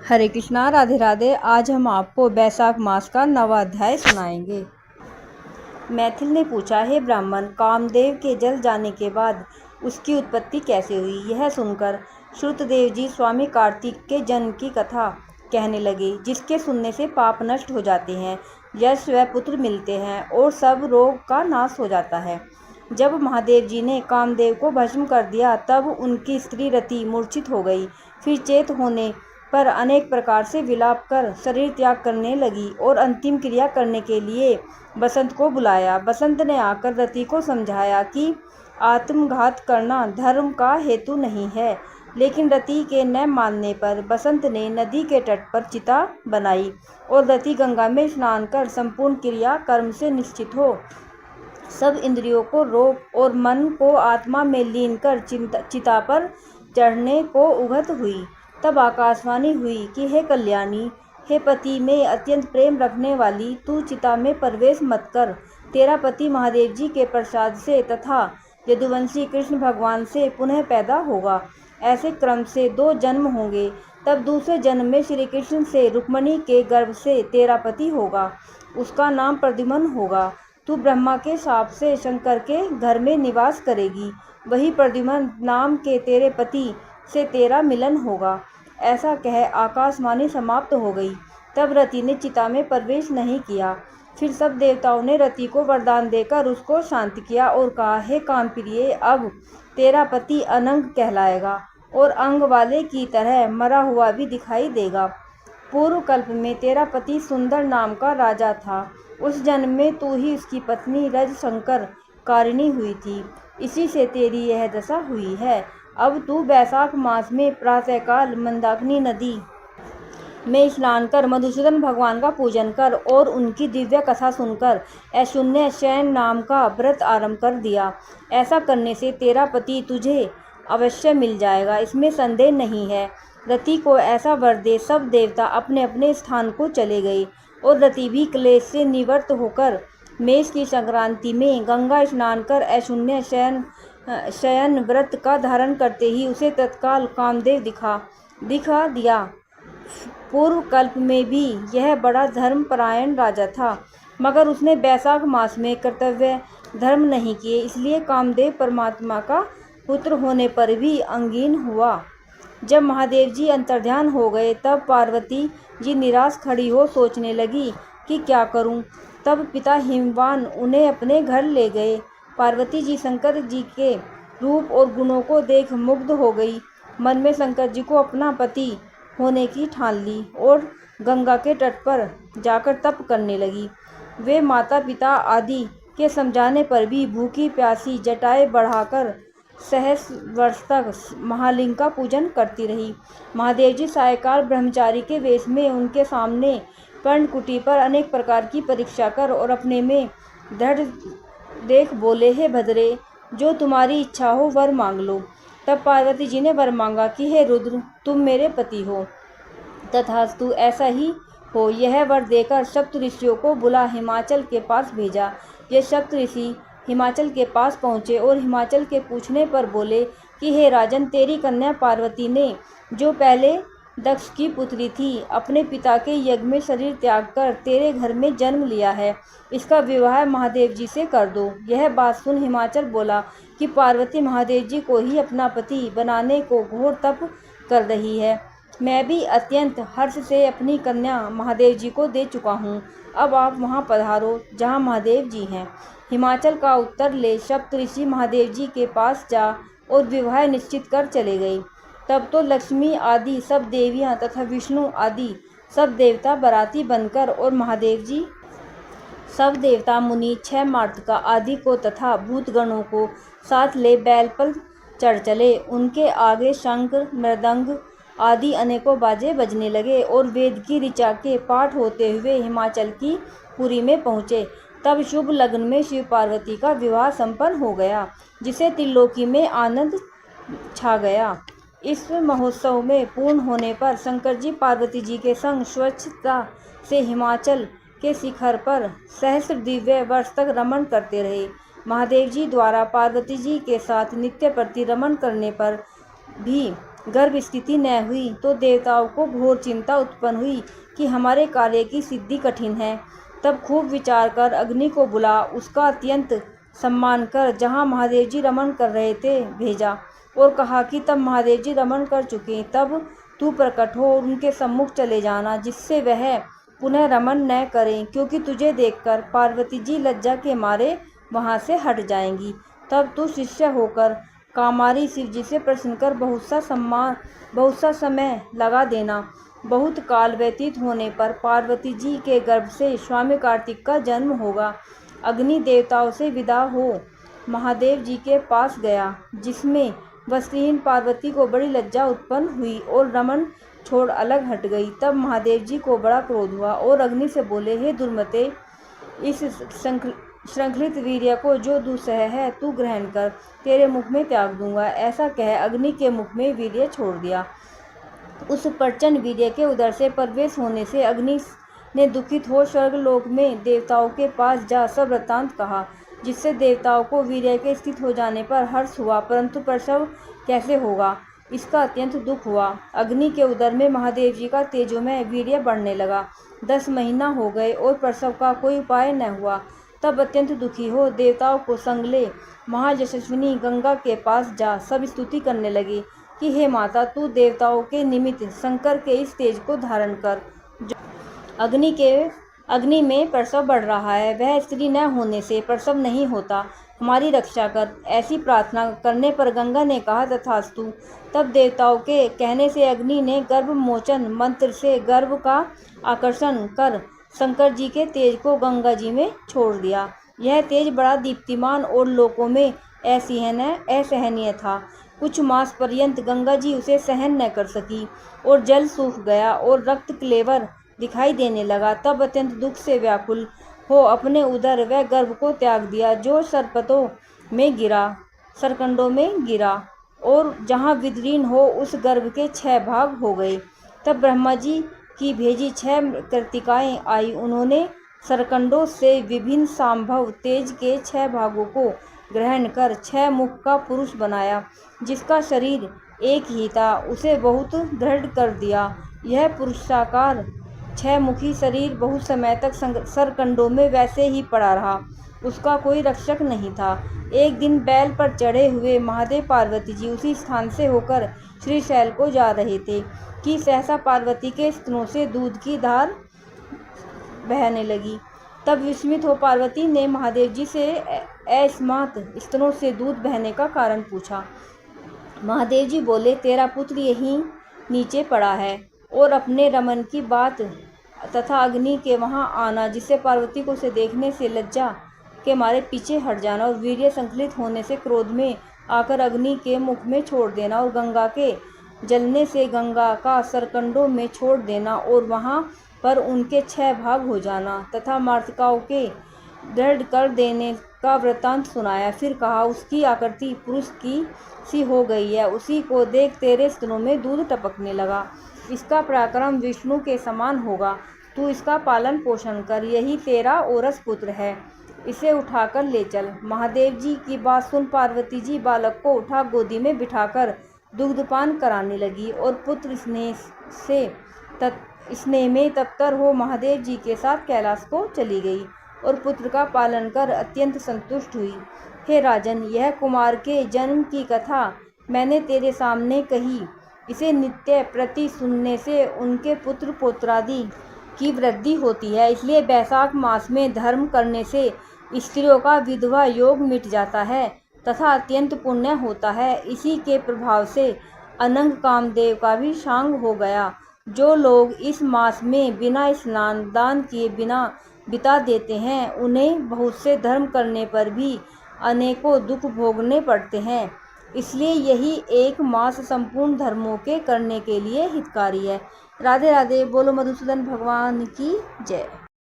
हरे कृष्णा, राधे राधे। आज हम आपको बैसाख मास का नवा अध्याय सुनाएंगे। मैथिल ने पूछा, हे ब्राह्मण, कामदेव के जल जाने के बाद उसकी उत्पत्ति कैसे हुई? यह सुनकर श्रुतदेव जी स्वामी कार्तिक के जन्म की कथा कहने लगे, जिसके सुनने से पाप नष्ट हो जाते हैं, यश व पुत्र मिलते हैं और सब रोग का नाश हो जाता है। जब महादेव जी ने कामदेव को भस्म कर दिया, तब उनकी स्त्री रति मूर्छित हो गई। फिर चेत होने पर अनेक प्रकार से विलाप कर शरीर त्याग करने लगी और अंतिम क्रिया करने के लिए बसंत को बुलाया। बसंत ने आकर रति को समझाया कि आत्मघात करना धर्म का हेतु नहीं है, लेकिन रति के न मानने पर बसंत ने नदी के तट पर चिता बनाई और रति गंगा में स्नान कर संपूर्ण क्रिया कर्म से निश्चित हो सब इंद्रियों को रोक और मन को आत्मा में लीन कर चिता पर चढ़ने को उगत हुई। तब आकाशवाणी हुई कि हे कल्याणी, हे पति में अत्यंत प्रेम रखने वाली, तू चिता में प्रवेश मत कर। तेरा पति महादेव जी के प्रसाद से तथा यदुवंशी कृष्ण भगवान से पुनः पैदा होगा। ऐसे क्रम से 2 जन्म होंगे। तब दूसरे जन्म में श्री कृष्ण से रुक्मणी के गर्भ से तेरा पति होगा। उसका नाम प्रद्युम्न होगा। तू ब्रह्मा के शाप से शंकर के घर में निवास करेगी। वही प्रद्युम्न नाम के तेरे पति से तेरा मिलन होगा। ऐसा कह आकाशवाणी समाप्त हो गई। तब रति ने चिता में प्रवेश नहीं किया। फिर सब देवताओं ने रति को वरदान देकर उसको शांत किया और कहा, हे कामप्रिय, अब तेरा पति अनंग कहलाएगा और अंग वाले की तरह मरा हुआ भी दिखाई देगा। पूर्व कल्प में तेरा पति सुंदर नाम का राजा था। उस जन्म में तू ही उसकी पत्नी रज शंकर कारिणी हुई थी। इसी से तेरी यह दशा हुई है। अब तू बैसाख मास में प्रातःकाल मंदाकिनी नदी में स्नान कर मधुसूदन भगवान का पूजन कर और उनकी दिव्य कथा सुनकर अशून्य शयन नाम का व्रत आरंभ कर दिया। ऐसा करने से तेरा पति तुझे अवश्य मिल जाएगा, इसमें संदेह नहीं है। रति को ऐसा वर दे सब देवता अपने अपने स्थान को चले गए और रति भी क्लेश से निवृत्त होकर मेष की संक्रांति में गंगा स्नान कर अशून्य शयन व्रत का धारण करते ही उसे तत्काल कामदेव दिखा दिया। पूर्व कल्प में भी यह बड़ा धर्मपरायण राजा था, मगर उसने बैसाख मास में कर्तव्य धर्म नहीं किए, इसलिए कामदेव परमात्मा का पुत्र होने पर भी अंगहीन हुआ। जब महादेव जी अंतर्ध्यान हो गए, तब पार्वती जी निराश खड़ी हो सोचने लगी कि क्या करूं। तब पिता हिमवान उन्हें अपने घर ले गए। पार्वती जी शंकर जी के रूप और गुणों को देख मुग्ध हो गई। मन में शंकर जी को अपना पति होने की ठान ली और गंगा के तट पर जाकर तप करने लगी। वे माता पिता आदि के समझाने पर भी भूखी प्यासी जटाएं बढ़ाकर सहस्र वर्ष तक महालिंग का पूजन करती रही। महादेव जी सायकाल ब्रह्मचारी के वेश में उनके सामने पर्णकुटी पर अनेक प्रकार की परीक्षा कर और अपने में दृढ़ देख बोले, हे भद्रे, जो तुम्हारी इच्छा हो वर मांग लो। तब पार्वती जी ने वर मांगा कि हे रुद्र, तुम मेरे पति हो। तथास्तु ऐसा ही हो। यह वर देकर सप्त ऋषियों को बुला हिमाचल के पास भेजा। ये सप्त ऋषि हिमाचल के पास पहुँचे और हिमाचल के पूछने पर बोले कि हे राजन, तेरी कन्या पार्वती ने, जो पहले दक्ष की पुत्री थी, अपने पिता के यज्ञ में शरीर त्याग कर तेरे घर में जन्म लिया है। इसका विवाह महादेव जी से कर दो। यह बात सुन हिमाचल बोला कि पार्वती महादेव जी को ही अपना पति बनाने को घोर तप कर रही है। मैं भी अत्यंत हर्ष से अपनी कन्या महादेव जी को दे चुका हूँ। अब आप वहाँ पधारो जहाँ महादेव जी हैं। हिमाचल का उत्तर ले सप्त ऋषि महादेव जी के पास जा और विवाह निश्चित कर चले गए। तब तो लक्ष्मी आदि सब देवियाँ तथा विष्णु आदि सब देवता बराती बनकर और महादेव जी सब देवता मुनि 6 मार्तका आदि को तथा भूतगणों को साथ ले बैल पर चढ़ चले। उनके आगे शंख मृदंग आदि अनेकों बाजे बजने लगे और वेद की ऋचा के पाठ होते हुए हिमाचल की पुरी में पहुँचे। तब शुभ लग्न में शिव पार्वती का विवाह संपन्न हो गया, जिसे त्रिलोकी में आनंद छा गया। इस महोत्सव में पूर्ण होने पर शंकर जी पार्वती जी के संग स्वच्छता से हिमाचल के शिखर पर सहस्र दिव्य वर्ष तक रमण करते रहे। महादेव जी द्वारा पार्वती जी के साथ नित्य प्रति रमण करने पर भी गर्भ स्थिति न हुई तो देवताओं को घोर चिंता उत्पन्न हुई कि हमारे कार्य की सिद्धि कठिन है। तब खूब विचार कर अग्नि को बुला उसका अत्यंत सम्मान कर जहाँ महादेव जी रमण कर रहे थे भेजा और कहा कि तब महादेव जी रमण कर चुके, तब तू प्रकट हो और उनके सम्मुख चले जाना, जिससे वह पुनः रमण न करें, क्योंकि तुझे देखकर पार्वती जी लज्जा के मारे वहाँ से हट जाएंगी। तब तू शिष्य होकर कामारी शिव जी से प्रश्न कर बहुत सा समय लगा देना। बहुत काल व्यतीत होने पर पार्वती जी के गर्भ से स्वामी कार्तिक का जन्म होगा। अग्नि देवताओं से विदा हो महादेव जी के पास गया, जिसमें वस्त्रहीन पार्वती को बड़ी लज्जा उत्पन्न हुई और रमन छोड़ अलग हट गई। तब महादेव जी को बड़ा क्रोध हुआ और अग्नि से बोले, हे दुर्मते, इस श्रृंखलित वीर्य को जो दुस्सह है तू ग्रहण कर, तेरे मुख में त्याग दूंगा। ऐसा कह अग्नि के मुख में वीर्य छोड़ दिया। उस प्रचंड वीर्य के उदर से प्रवेश होने से अग्नि ने दुखित हो स्वर्गलोक में देवताओं के पास जा सब वृत्तांत कहा, जिससे देवताओं को वीर्य के स्थित हो जाने पर हर्ष हुआ, परंतु प्रसव कैसे होगा इसका अत्यंत दुख हुआ। अग्नि के उदर में महादेव जी का तेजोमय वीर्य बढ़ने लगा। 10 महीना हो गए और प्रसव का कोई उपाय न हुआ। तब अत्यंत दुखी हो देवताओं को संग ले महायशस्विनी गंगा के पास जा सब स्तुति करने लगी कि हे माता, तू देवताओं के निमित्त शंकर के इस तेज को धारण कर जो अग्नि में प्रसव बढ़ रहा है, वह स्त्री न होने से प्रसव नहीं होता, हमारी रक्षा कर। ऐसी प्रार्थना करने पर गंगा ने कहा, तथास्तु। तब देवताओं के कहने से अग्नि ने गर्भ मोचन मंत्र से गर्भ का आकर्षण कर शंकर जी के तेज को गंगा जी में छोड़ दिया। यह तेज बड़ा दीप्तिमान और लोकों में असहनीय था। कुछ मास पर्यंत गंगा जी उसे सहन न कर सकी और जल सूख गया और रक्त क्लेवर दिखाई देने लगा। तब अत्यंत दुख से व्याकुल हो अपने उदर व गर्भ को त्याग दिया, जो सरकंडों में गिरा और जहाँ विदीर्ण हो उस गर्भ के 6 भाग हो गए। तब ब्रह्मा जी की भेजी 6 कृतिकाएं आई, उन्होंने सरकंडों से विभिन्न संभव तेज के 6 भागों को ग्रहण कर 6 मुख का पुरुष बनाया, जिसका शरीर एक ही था, उसे बहुत दृढ़ कर दिया। यह पुरुषाकार 6 मुखी शरीर बहुत समय तक सरकंडों में वैसे ही पड़ा रहा, उसका कोई रक्षक नहीं था। एक दिन बैल पर चढ़े हुए महादेव पार्वती जी उसी स्थान से होकर श्रीशैल को जा रहे थे कि सहसा पार्वती के स्तनों से दूध की धार बहने लगी। तब विस्मित हो पार्वती ने महादेव जी से अस्मात् स्तनों से दूध बहने का कारण पूछा। महादेव जी बोले, तेरा पुत्र यहीं नीचे पड़ा है और अपने रमन की बात तथा अग्नि के वहां आना, जिससे पार्वती को उसे देखने से लज्जा के मारे पीछे हट जाना और वीर्य संकलित होने से क्रोध में आकर अग्नि के मुख में छोड़ देना और गंगा के जलने से गंगा का सरकंडों में छोड़ देना और वहां पर उनके 6 भाग हो जाना तथा मार्तिकाओं के दृढ़ कर देने का वृत्तांत सुनाया। फिर कहा, उसकी आकृति पुरुष की सी हो गई है, उसी को देख तेरे स्तनों में दूध टपकने लगा। इसका पराक्रम विष्णु के समान होगा, तू इसका पालन पोषण कर, यही तेरा औरस पुत्र है, इसे उठाकर ले चल। महादेव जी की बात सुन पार्वती जी बालक को उठा गोदी में बिठाकर दुग्धपान कराने लगी और पुत्र स्नेह में तत्पर हो महादेव जी के साथ कैलाश को चली गई और पुत्र का पालन कर अत्यंत संतुष्ट हुई। हे राजन, यह कुमार के जन्म की कथा मैंने तेरे सामने कही, इसे नित्य प्रति सुनने से उनके पुत्र पौत्रादि की वृद्धि होती है, इसलिए बैसाख मास में धर्म करने से स्त्रियों का विधवा योग मिट जाता है तथा अत्यंत पुण्य होता है। इसी के प्रभाव से अनंग कामदेव का भी शांग हो गया। जो लोग इस मास में बिना स्नान दान किए बिना बिता देते हैं, उन्हें बहुत से धर्म करने पर भी अनेकों दुख भोगने पड़ते हैं। इसलिए यही एक मास संपूर्ण धर्मों के करने के लिए हितकारी है। राधे राधे। बोलो मधुसूदन भगवान की जय।